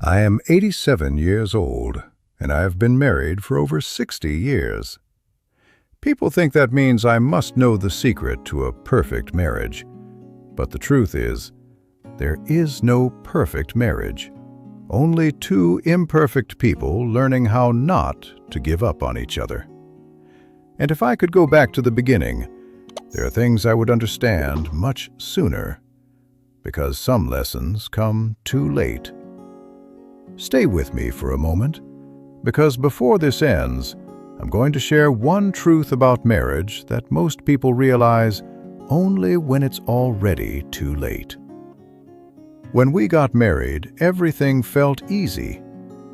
I am 87 years old, and I have been married for over 60 years. People think that means I must know the secret to a perfect marriage. But the truth is, there is no perfect marriage. Only two imperfect people learning how not to give up on each other. And if I could go back to the beginning, there are things I would understand much sooner, because some lessons come too late. Stay with me for a moment, because before this ends, I'm going to share one truth about marriage that most people realize only when it's already too late. When we got married, everything felt easy.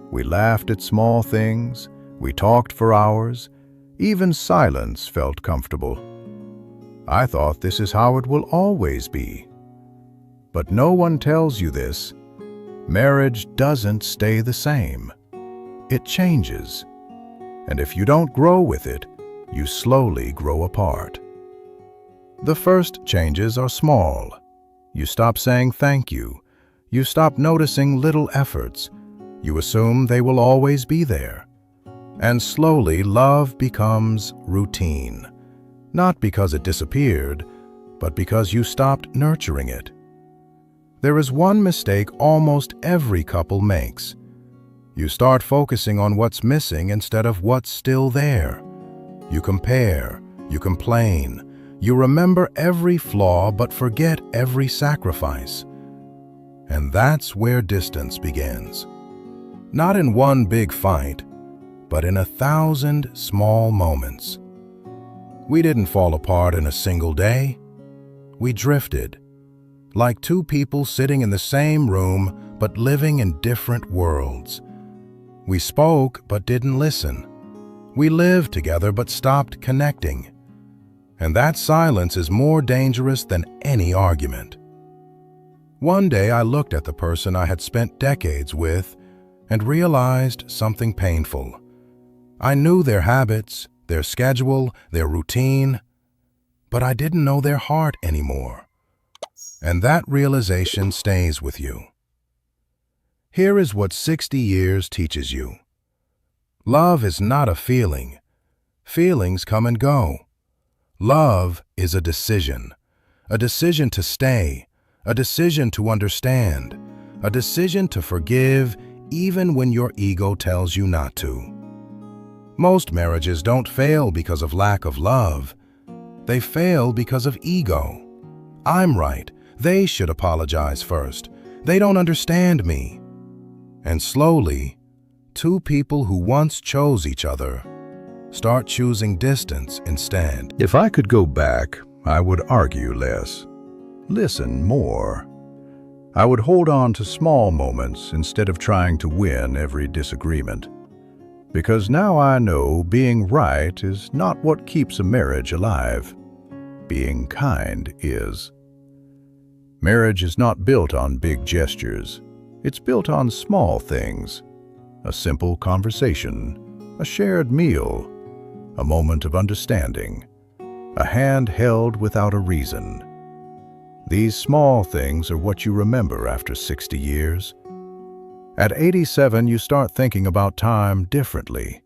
We laughed at small things, we talked for hours, even silence felt comfortable. I thought this is how it will always be. But no one tells you this. Marriage doesn't stay the same. It changes. And if you don't grow with it, you slowly grow apart. The first changes are small. You stop saying thank you. You stop noticing little efforts. You assume they will always be there. And slowly love becomes routine. Not because it disappeared, but because you stopped nurturing it. There is one mistake almost every couple makes. You start focusing on what's missing instead of what's still there. You compare, you complain, you remember every flaw but forget every sacrifice. And that's where distance begins. Not in one big fight, but in 1,000 small moments. We didn't fall apart in a single day. We drifted, like two people sitting in the same room but living in different worlds. We spoke but didn't listen. We lived together but stopped connecting. And that silence is more dangerous than any argument. One day I looked at the person I had spent decades with and realized something painful. I knew their habits, their schedule, their routine, but I didn't know their heart anymore. And that realization stays with you. Here is what 60 years teaches you. Love is not a feeling. Feelings come and go. Love is a decision to stay, a decision to understand, a decision to forgive even when your ego tells you not to. Most marriages don't fail because of lack of love. They fail because of ego. I'm right. They should apologize first. They don't understand me. And slowly, two people who once chose each other start choosing distance instead. If I could go back, I would argue less, listen more. I would hold on to small moments instead of trying to win every disagreement. Because now I know being right is not what keeps a marriage alive. Being kind is. Marriage is not built on big gestures. It's built on small things. A simple conversation, a shared meal, a moment of understanding, a hand held without a reason. These small things are what you remember after 60 years. At 87, you start thinking about time differently.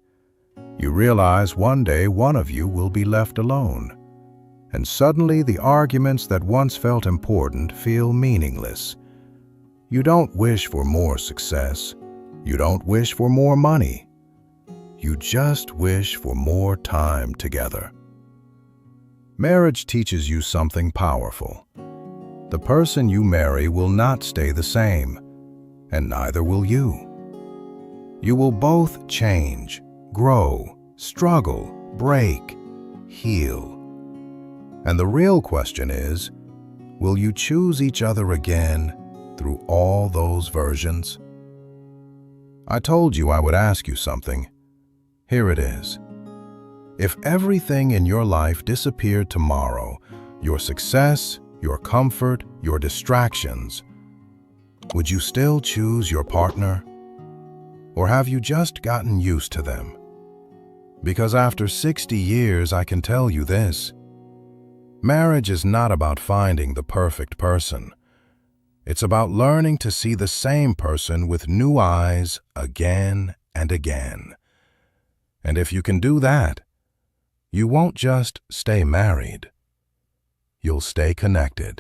You realize one day one of you will be left alone. And suddenly the arguments that once felt important feel meaningless. You don't wish for more success. You don't wish for more money. You just wish for more time together. Marriage teaches you something powerful. The person you marry will not stay the same, and neither will you. You will both change, grow, struggle, break, heal. And the real question is, will you choose each other again through all those versions? I told you I would ask you something. Here it is. If everything in your life disappeared tomorrow, your success, your comfort, your distractions, would you still choose your partner? Or have you just gotten used to them? Because after 60 years, I can tell you this. Marriage is not about finding the perfect person. It's about learning to see the same person with new eyes again and again. And if you can do that, you won't just stay married. You'll stay connected.